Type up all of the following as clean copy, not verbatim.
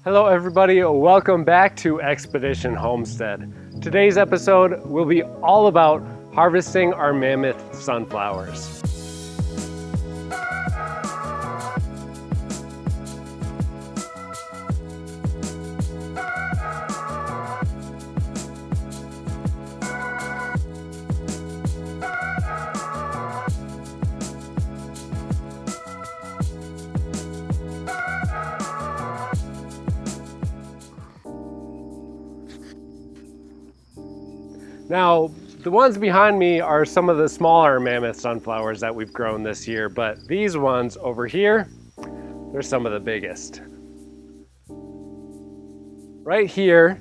Hello everybody, welcome back to Expedition Homestead. Today's episode will be all about harvesting our mammoth sunflowers. Now, the ones behind me are some of the smaller mammoth sunflowers that we've grown this year, but these ones over here, they're some of the biggest. Right here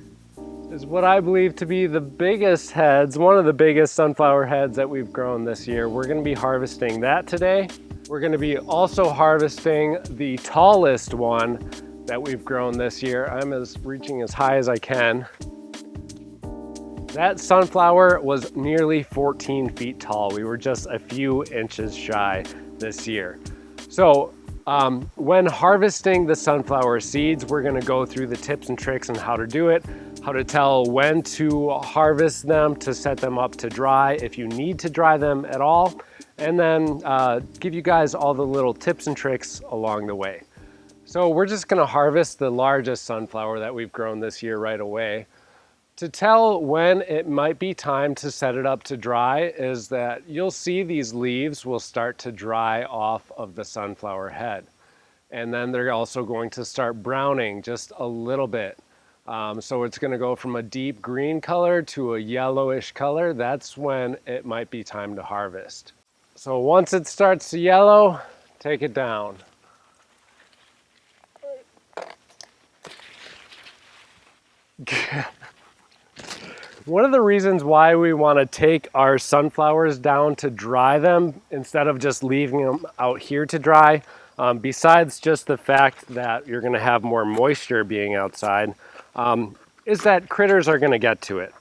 is what I believe to be the biggest heads, one of the biggest sunflower heads that we've grown this year. We're gonna be harvesting that today. We're gonna be also harvesting the tallest one that we've grown this year. I'm reaching as high as I can. That sunflower was nearly 14 feet tall. We were just a few inches shy this year. So when harvesting the sunflower seeds, we're gonna go through the tips and tricks on how to do it, how to tell when to harvest them to set them up to dry, if you need to dry them at all, and then give you guys all the little tips and tricks along the way. So we're just gonna harvest the largest sunflower that we've grown this year right away. To tell when it might be time to set it up to dry is that you'll see these leaves will start to dry off of the sunflower head. And then they're also going to start browning just a little bit. So it's going to go from a deep green color to a yellowish color. That's when it might be time to harvest. So once it starts to yellow, take it down. One of the reasons why we want to take our sunflowers down to dry them instead of just leaving them out here to dry, besides just the fact that you're going to have more moisture being outside, is that critters are going to get to it.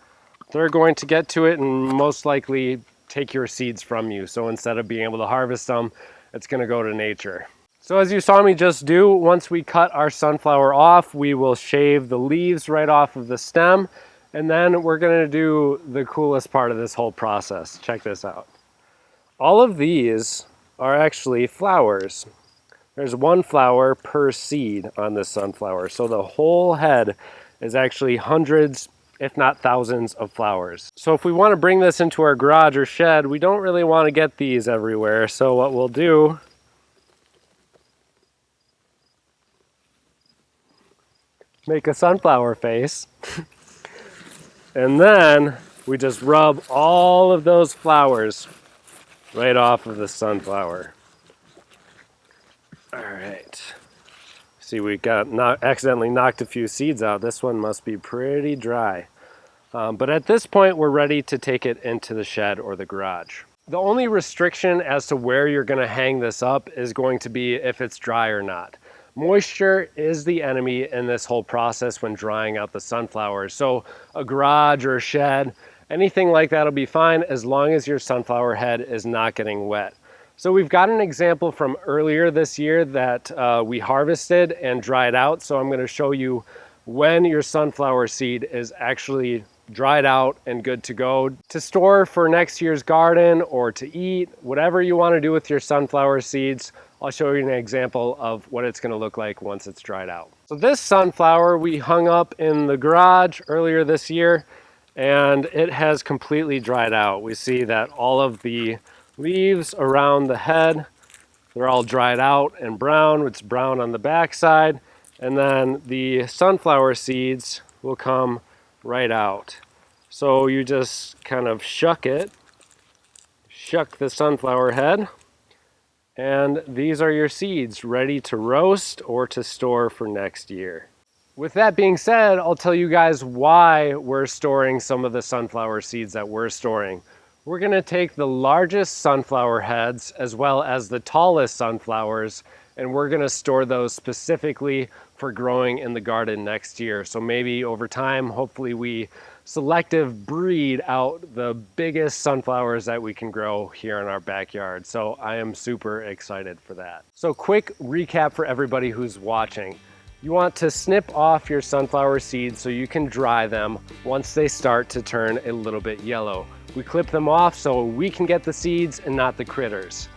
They're going to get to it and most likely take your seeds from you. So instead of being able to harvest them, it's going to go to nature. So as you saw me just do, once we cut our sunflower off, we will shave the leaves right off of the stem. And then we're gonna do the coolest part of this whole process. Check this out. All of these are actually flowers. There's one flower per seed on this sunflower. So the whole head is actually hundreds, if not thousands of flowers. So if we wanna bring this into our garage or shed, we don't really wanna get these everywhere. So what we'll do, make a sunflower face. And then we just rub all of those flowers right off of the sunflower. All right. See, we accidentally knocked a few seeds out. This one must be pretty dry. But at this point, we're ready to take it into the shed or the garage. The only restriction as to where you're gonna hang this up is going to be if it's dry or not. Moisture is the enemy in this whole process when drying out the sunflowers. So a garage or a shed, anything like that will be fine as long as your sunflower head is not getting wet. So we've got an example from earlier this year that we harvested and dried out. So I'm going to show you when your sunflower seed is actually dried out and good to go to store for next year's garden or to eat, whatever you want to do with your sunflower seeds. I'll show you an example of what it's going to look like once it's dried out. So this sunflower we hung up in the garage earlier this year and it has completely dried out. We see that all of the leaves around the head, they're all dried out and brown. It's brown on the back side, and then the sunflower seeds will come right out. So you just kind of shuck the sunflower head, and these are your seeds ready to roast or to store for next year. With that being said, I'll tell you guys why we're storing some of the sunflower seeds that we're storing. We're gonna take the largest sunflower heads as well as the tallest sunflowers, and we're gonna store those specifically for growing in the garden next year. So maybe over time, hopefully we selective breed out the biggest sunflowers that we can grow here in our backyard. So I am super excited for that. So quick recap for everybody who's watching. You want to snip off your sunflower seeds so you can dry them once they start to turn a little bit yellow. We clip them off so we can get the seeds and not the critters.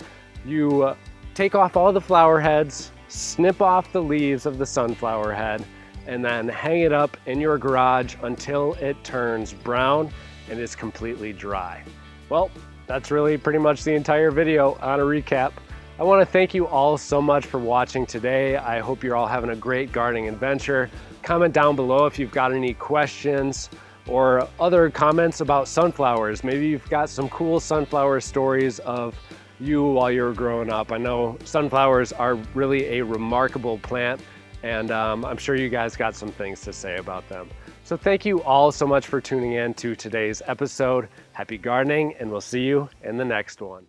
You take off all the flower heads, snip off the leaves of the sunflower head, and then hang it up in your garage until it turns brown and is completely dry. Well, that's really pretty much the entire video. On a recap, I want to thank you all so much for watching today. I hope you're all having a great gardening adventure. Comment down below if you've got any questions or other comments about sunflowers. Maybe you've got some cool sunflower stories of you while you were growing up. I know sunflowers are really a remarkable plant, and I'm sure you guys got some things to say about them. So thank you all so much for tuning in to today's episode. Happy gardening, and we'll see you in the next one.